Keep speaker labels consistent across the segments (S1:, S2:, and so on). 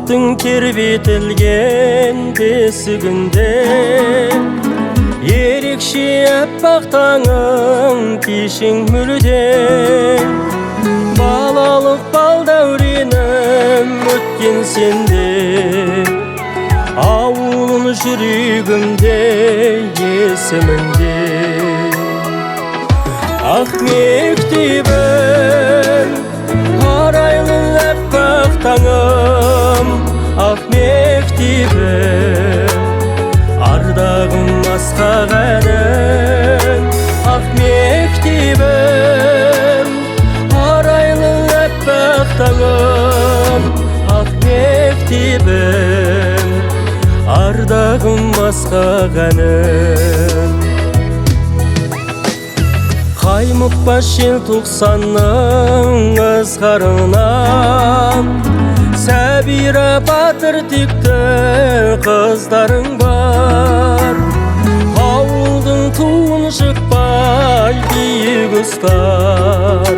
S1: Аттың тербетілген бесігінде ерекше аппақ таңың кешің мүлде. Балалық балдәуренім өткен сенде, ауылым жүрегімде есіміңде. Ақ мектебім, арайлы аппақ таңым, ақ мектебім, ардағым асқақ әнім. Ақ мектебім, арайлы аппақ таңым, ақ мектебім, ардағым асқақ әнім. Қаймықпас желтоқсанның ызғарынан, Сәбира батыр текті қыздарың бар. Ауылдың туын жықпай биік ұстар,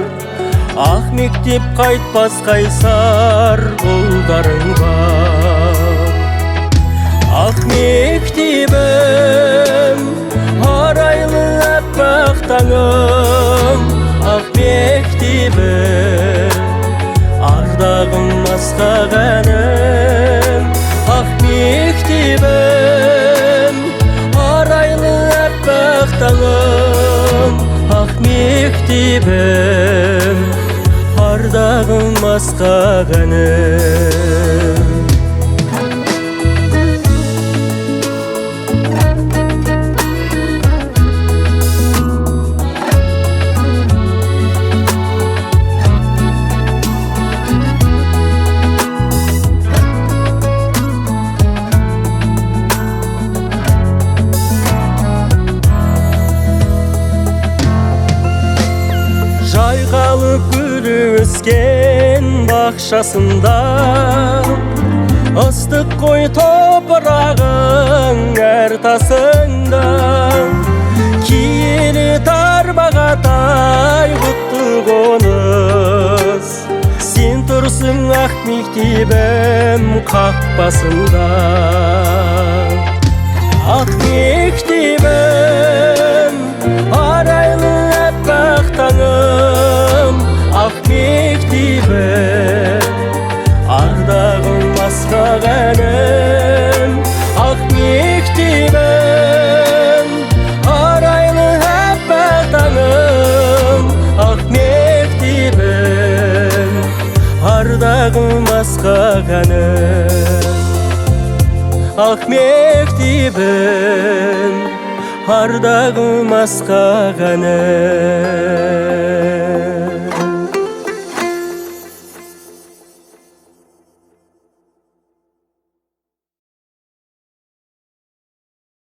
S1: ақ мектеп қайтпас қайсар ұлдарың бар. Ақ мектебім, арайлы аппақ таңым, ақ мектебім, ардағым асқақ әнім. Ақ мектебім, арайлы аппақ таңым, ақ мектебім, ардағым асқақ әнім. Жайқалып гүлі өскен бақшасында, ыстық қой топырағың әр тасында. Киелі тарбағатай құтты қоныс, сен тұрсың ақ мектебім қақпасында. Ақ мектебім, арайлы аппақ таңым, ақ мектебім, ардағым асқақ әнім. Ақ мектебім, арайлы аппақ таңым, ақ мектебім, ардағым асқақ әнім. Ақ мектебім, ардағым асқақ әнім.